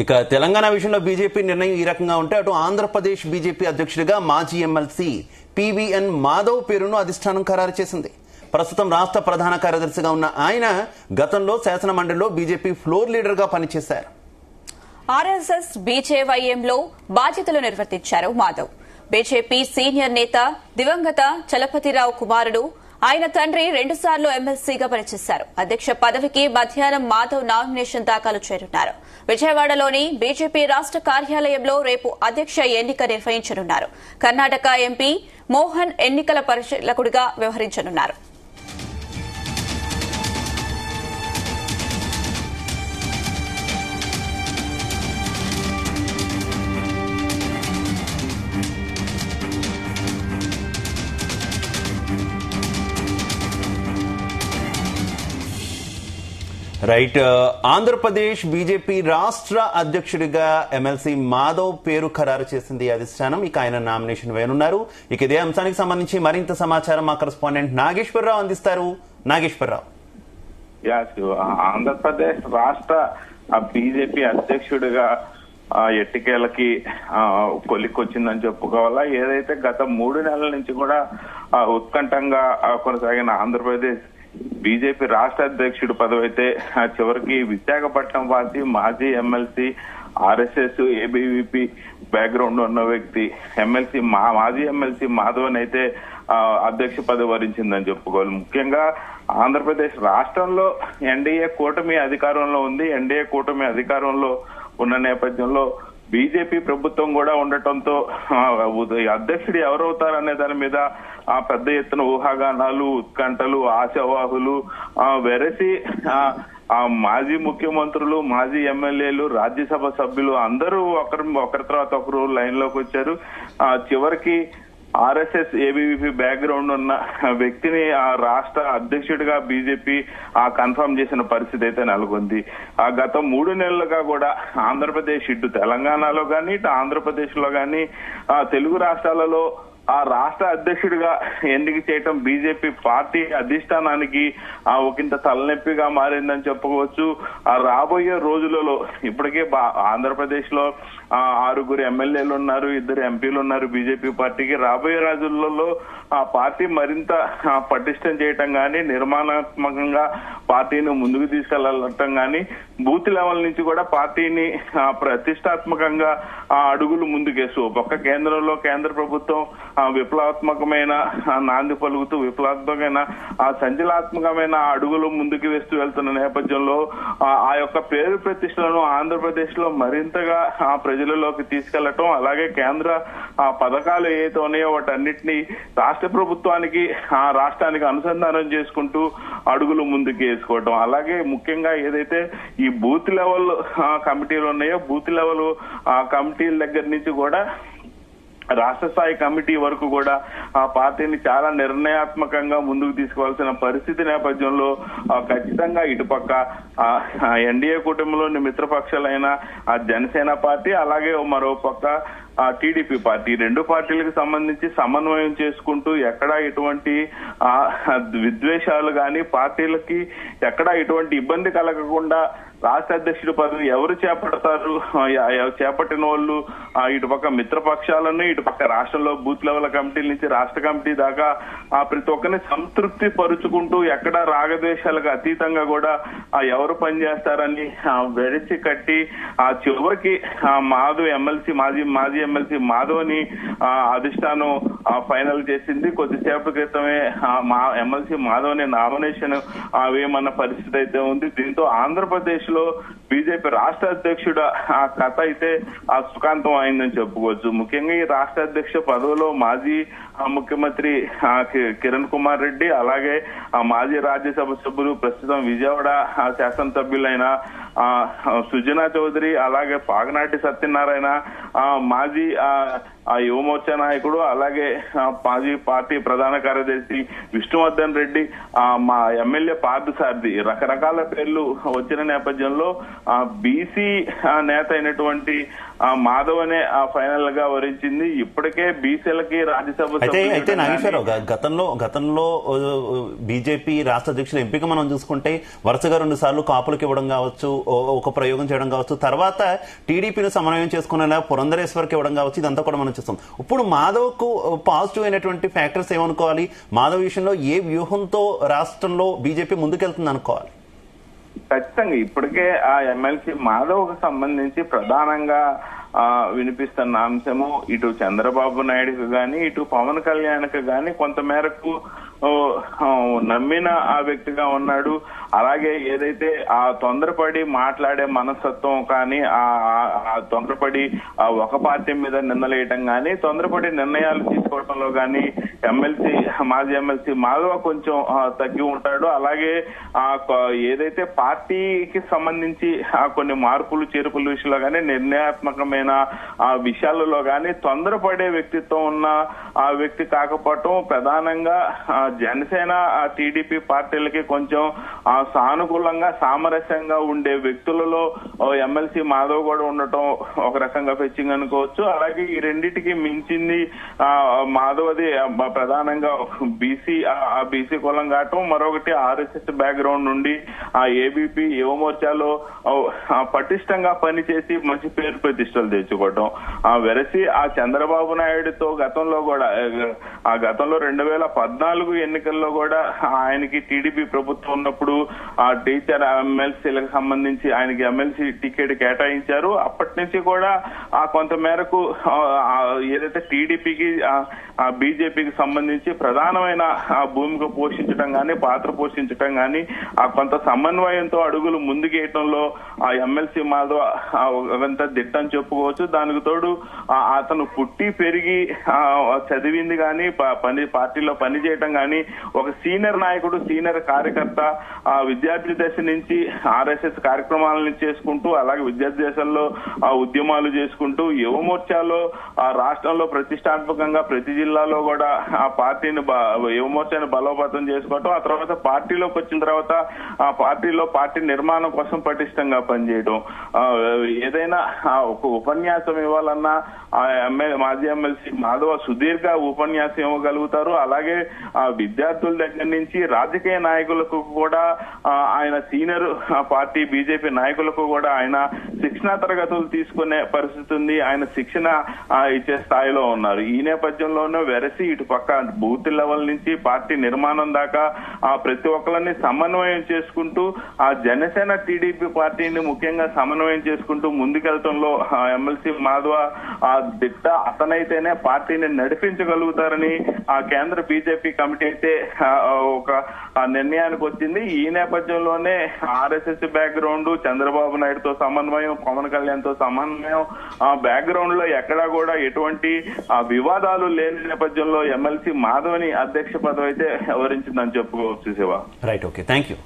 ఇక తెలంగాణ విషయంలో బీజేపీ నిర్ణయం ఈ రకంగా ఉంటే అటు ఆంధ్రప్రదేశ్ బీజేపీ అధ్యక్షుడిగా మాజీ ఎమ్మెల్సీ పివిఎన్ మాధవ్ పేరును అధిష్టానం ఖరారు చేసింది. ప్రస్తుతం రాష్ట్ర ప్రధాన కార్యదర్శిగా ఉన్న ఆయన గతంలో శాసన మండలిలో బీజేపీ ఫ్లోర్ లీడర్ గా పనిచేశారు. ఆర్ఎస్ఎస్ బీజేవైఎంలో బాధ్యతలు నిర్వర్తించారు మాధవ్. బీజేపీ సీనియర్ నేత దివంగత చలపతిరావు కుమారుడు. ఆయన తండ్రి 2 సార్లు ఎమ్మెల్సీగా పనిచేశారు. అధ్యక్ష పదవికి మధ్యాహ్నం మాధవ్ నామినేషన్ దాఖలు చేయనున్నారు. విజయవాడలోని బీజేపీ రాష్ట్ర కార్యాలయంలో రేపు అధ్యక్ష ఎన్నిక నిర్వహించనున్నారు. కర్ణాటక ఎంపీ మోహన్ ఎన్నికల పరిశీలకుడిగా వ్యవహరించనున్నారు. రైట్. ఆంధ్రప్రదేశ్ బీజేపీ రాష్ట్ర అధ్యక్షుడిగా ఎమ్మెల్సీ మాధవ్ పేరు ఖరారు చేసింది అధిష్టానం. ఇక ఆయన నామినేషన్ వేయనున్నారు. ఇక ఇదే అంశానికి సంబంధించి మరింత సమాచారం మా కరెస్పాండెంట్ నాగేశ్వరరావు అందిస్తారు. నాగేశ్వరరావు, ఆంధ్రప్రదేశ్ రాష్ట్ర బీజేపీ అధ్యక్షుడిగా ఎట్టికేలకి కొలిక్కొచ్చిందని చెప్పుకోవాలా. ఏదైతే గత 3 నెలల నుంచి కూడా ఉత్కంఠంగా కొనసాగిన ఆంధ్రప్రదేశ్ బీజేపీ రాష్ట్ర అధ్యక్షుడు పదవి అయితే చివరికి విశాఖపట్నం వాసి మాజీ ఎమ్మెల్సీ ఆర్ఎస్ఎస్ ఏబీవీపీ బ్యాక్గ్రౌండ్ ఉన్న వ్యక్తి మాజీ ఎమ్మెల్సీ మాధవన్ అయితే అధ్యక్ష పదవి వరించిందని చెప్పుకోవాలి. ముఖ్యంగా ఆంధ్రప్రదేశ్ రాష్ట్రంలో ఎన్డీఏ కూటమి అధికారంలో ఉంది. ఎన్డీఏ కూటమి అధికారంలో ఉన్న నేపథ్యంలో బీజేపీ ప్రభుత్వం కూడా ఉండటంతో అధ్యక్షుడు ఎవరవుతారనే దాని మీద పెద్ద ఎత్తున ఊహాగానాలు, ఉత్కంఠలు, ఆశావాహులు వెరసి మాజీ ముఖ్యమంత్రులు, మాజీ ఎమ్మెల్యేలు, రాజ్యసభ సభ్యులు అందరూ ఒకరి తర్వాత ఒకరు లైన్ లోకి వచ్చారు. చివరికి ఆర్ఎస్ఎస్ ఏబీవీపీ బ్యాక్గ్రౌండ్ ఉన్న వ్యక్తిని ఆ రాష్ట్ర అధ్యక్షుడిగా బీజేపీ కన్ఫర్మ్ చేసిన పరిస్థితి అయితే నెలకొంది. గత 3 నెలలుగా కూడా ఆంధ్రప్రదేశ్ ఇటు తెలంగాణలో గానీ ఇటు ఆంధ్రప్రదేశ్ లో గానీ తెలుగు రాష్ట్రాలలో ఆ రాష్ట్ర అధ్యక్షుడిగా ఎన్నిక చేయటం బీజేపీ పార్టీ అధిష్టానానికి ఒకంత తలనొప్పిగా మారిందని చెప్పుకోవచ్చు. రాబోయే రోజులలో ఇప్పటికే ఆంధ్రప్రదేశ్ లో 6 ఎమ్మెల్యేలు ఉన్నారు, 2 ఎంపీలు ఉన్నారు బీజేపీ పార్టీకి. రాబోయే రోజులలో ఆ పార్టీ మరింత పటిష్టం చేయటం గానీ, నిర్మాణాత్మకంగా పార్టీని ముందుకు తీసుకెళ్లటం గానీ, బూత్ లెవెల్ నుంచి కూడా పార్టీని ప్రతిష్టాత్మకంగా అడుగులు ముందుకేస్తూ పక్క కేంద్రంలో కేంద్ర ప్రభుత్వం విప్లవాత్మకమైన నాంది పలుకుతూ విప్లవాత్మకమైన సంచలనాత్మకమైన అడుగులు ముందుకు వేస్తూ వెళ్తున్న నేపథ్యంలో ఆ యొక్క పేరు ప్రతిష్టలను ఆంధ్రప్రదేశ్ లో మరింతగా ప్రజలలోకి తీసుకెళ్లటం, అలాగే కేంద్ర పథకాలు ఏవైతే ఉన్నాయో వాటన్నిటినీ రాష్ట్ర ప్రభుత్వానికి రాష్ట్రానికి అనుసంధానం చేసుకుంటూ అడుగులు ముందుకు వేసుకోవటం, అలాగే ముఖ్యంగా ఏదైతే ఈ బూత్ లెవెల్ కమిటీలు ఉన్నాయో బూత్ లెవెల్ కమిటీల దగ్గర నుంచి కూడా రాష్ట్ర స్థాయి కమిటీ వరకు కూడా ఆ పార్టీని చాలా నిర్ణయాత్మకంగా ముందుకు తీసుకోవాల్సిన పరిస్థితి నేపథ్యంలో ఖచ్చితంగా ఇటుపక్క ఎన్డీఏ కూటమిలోని మిత్రపక్షాలైన జనసేన పార్టీ, అలాగే మరో పక్క టీడీపీ పార్టీ, 2 పార్టీలకు సంబంధించి సమన్వయం చేసుకుంటూ ఎక్కడా ఎటువంటి విద్వేషాలు గాని పార్టీలకి ఎక్కడా ఎటువంటి ఇబ్బంది కలగకుండా రాష్ట్ర అధ్యక్షుడి పదవి ఎవరు చేపడతారు, చేపట్టిన వాళ్ళు ఇటుపక్క మిత్రపక్షాలను, ఇటుపక్క రాష్ట్రంలో బూత్ లెవెల్ కమిటీల నుంచి రాష్ట్ర కమిటీ దాకా ప్రతి ఒక్కరిని సంతృప్తి పరుచుకుంటూ ఎక్కడా రాగద్వేషాలకు అతీతంగా కూడా ఎవరు పనిచేస్తారని వెరచి కట్టి చివరికి మాధవ్ ఎమ్మెల్సీ మాజీ ఎమ్మెల్సీ మాధవ్ని అధిష్టానం ఫైనల్ చేసింది. కొద్దిసేపటి క్రితమే ఎమ్మెల్సీ మాధవ్ని నామినేషన్ వేయమన్న పరిస్థితి అయితే ఉంది. దీంతో ఆంధ్రప్రదేశ్ లో బీజేపీ రాష్ట్ర అధ్యక్షుడు కథ అయితే సుఖాంతం అయిందని చెప్పుకోవచ్చు. ముఖ్యంగా ఈ రాష్ట్ర అధ్యక్ష పదవిలో మాజీ ముఖ్యమంత్రి కిరణ్ కుమార్ రెడ్డి, అలాగే మాజీ రాజ్యసభ సభ్యులు ప్రస్తుతం విజయవాడ శాసనసభ్యులైన సుజనా చౌదరి, అలాగే పాగనాటి సత్యనారాయణ, మాజీ యువమోర్చా నాయకుడు, అలాగే మాజీ పార్టీ ప్రధాన కార్యదర్శి విష్ణువర్ధన్ రెడ్డి, మా ఎమ్మెల్యే పార్థసారథి, రకరకాల పేర్లు వచ్చిన నేపథ్యంలో బీసీ నేత అయినటువంటి మాధవ్ అనే ఫైనల్ గా వరించింది. ఇప్పటికే బీసీలకి రాజ్యసభ అయితే నాగేశ్వరరావు గతంలో బీజేపీ రాష్ట్ర అధ్యక్షుల ఎంపిక మనం చూసుకుంటే వరుసగా 2 సార్లు కాపులకు ఇవ్వడం కావచ్చు, ఒక ప్రయోగం చేయడం కావచ్చు, తర్వాత టీడీపీని సమన్వయం చేసుకునేలా పురంధరేశ్వర్కి ఇవ్వడం కావచ్చు, ఇదంతా కూడా మనం చూస్తాం. ఇప్పుడు మాధవ్ కు పాజిటివ్ అయినటువంటి ఫ్యాక్టర్స్ ఏమనుకోవాలి? మాధవ్ విషయంలో ఏ వ్యూహంతో రాష్ట్రంలో బీజేపీ ముందుకెళ్తుంది అనుకోవాలి? ఖచ్చితంగా ఇప్పటికే ఆ ఎమ్మెల్సీ మాధవ్కు సంబంధించి ప్రధానంగా వినిపిస్తున్న అంశము ఇటు చంద్రబాబు నాయుడుకు గాని ఇటు పవన్ కళ్యాణ్కు గాని కొంతమేరకు నమ్మిన ఆ వ్యక్తిగా ఉన్నాడు. అలాగే ఏదైతే ఆ తొందరపడి మాట్లాడే మనస్తత్వం కానీ ఆ తొందరపడి ఒక పార్టీ మీద నిందలేయటం కానీ తొందరపడి నిర్ణయాలు తీసుకోవడంలో కానీ మాజీ ఎమ్మెల్సీ మాధవ కొంచెం తగ్గి ఉంటాడు. అలాగే ఏదైతే పార్టీకి సంబంధించి కొన్ని మార్పులు చేర్పుల విషయంలో కానీ నిర్ణయాత్మకమైన విషయాలలో కానీ తొందరపడే వ్యక్తిత్వం ఉన్న ఆ వ్యక్తి కాకపోవటం ప్రధానంగా జనసేన టీడీపీ పార్టీలకి కొంచెం సానుకూలంగా సామరస్యంగా ఉండే వ్యక్తులలో ఎమ్మెల్సీ మాధవ్ కూడా ఉండటం ఒక రకంగా ఫెచ్చింగ్ అనుకోవచ్చు. అలాగే ఈ రెండింటికి మించింది మాధవది ప్రధానంగా బీసీ కులం కావటం, మరొకటి ఆర్ఎస్ఎస్ బ్యాక్గ్రౌండ్ నుండి ఆ ఏబీపీ యువమోర్చాలో పటిష్టంగా పనిచేసి మంచి పేరు ప్రతిష్టలు తెచ్చుకోవటం. వెరసి ఆ చంద్రబాబు నాయుడుతో గతంలో 2014 ఎన్నికల్లో కూడా ఆయనకి టీడీపీ ప్రభుత్వం ఉన్నప్పుడు ఆ టీచర్ ఎమ్మెల్సీలకు సంబంధించి ఆయనకి ఎమ్మెల్సీ టికెట్ కేటాయించారు. అప్పటి నుంచి కూడా కొంత మేరకు ఏదైతే టీడీపీకి బీజేపీకి సంబంధించి ప్రధానమైన భూమిక పోషించడం కానీ పాత్ర పోషించడం కానీ కొంత సమన్వయంతో అడుగులు ముందుకేయటంలో ఆ ఎమ్మెల్సీ మాధవ్ అంత దిట్టని చెప్పుకోవచ్చు. దానికి తోడు అతను పుట్టి పెరిగి చదివింది కానీ పార్టీలో పనిచేయటం కానీ ఒక సీనియర్ నాయకుడు, సీనియర్ కార్యకర్త విద్యార్థి దశ నుంచి ఆర్ఎస్ఎస్ కార్యక్రమాలను చేసుకుంటూ అలాగే విద్యార్థి దశల్లో ఉద్యమాలు చేసుకుంటూ యువమోర్చాలో రాష్ట్రంలో ప్రతిష్టాత్మకంగా ప్రతి జిల్లాలో కూడా ఆ పార్టీని యువమోర్చాని బలోపేతం చేసుకోవటం, ఆ తర్వాత పార్టీలోకి వచ్చిన తర్వాత పార్టీ నిర్మాణం కోసం పటిష్టంగా పనిచేయడం. ఏదైనా ఒక ఉపన్యాసం ఇవ్వాలన్నా మాజీ ఎమ్మెల్సీ మాధవ సుదీర్ఘ ఉపన్యాసం ఇవ్వగలుగుతారు. అలాగే విద్యార్థుల దగ్గర నుంచి రాజకీయ నాయకులకు కూడా ఆయన సీనియర్ పార్టీ బీజేపీ నాయకులకు కూడా ఆయన శిక్షణా తరగతులు తీసుకునే పరిస్థితి ఉంది. ఆయన శిక్షణ ఇచ్చే స్థాయిలో ఉన్నారు. ఈ నేపథ్యంలోనే వెరసి ఇటు పక్క బూత్ లెవెల్ నుంచి పార్టీ నిర్మాణం దాకా ప్రతి ఒక్కరిని సమన్వయం చేసుకుంటూ ఆ జనసేన టీడీపీ పార్టీని ముఖ్యంగా సమన్వయం చేసుకుంటూ ముందుకెళ్తంలో ఎమ్మెల్సీ మాధవ దిట్ట. అతనైతేనే పార్టీని నడిపించగలుగుతారని ఆ కేంద్ర బీజేపీ కమిటీ అయితే ఒక నిర్ణయానికి వచ్చింది. ఈ నేపథ్యంలోనే ఆర్ఎస్ఎస్ బ్యాక్గ్రౌండ్, చంద్రబాబు నాయుడుతో సమన్వయం, పవన్ కళ్యాణ్ తో సమన్వయం బ్యాక్గ్రౌండ్ లో ఎక్కడా కూడా ఎటువంటి వివాదాలు లేని నేపథ్యంలో ఎమ్మెల్సీ మాధవ్ని అధ్యక్ష పదవి అయితే వరించిందని చెప్పుకోవచ్చు. Shiva. Right, okay, thank you.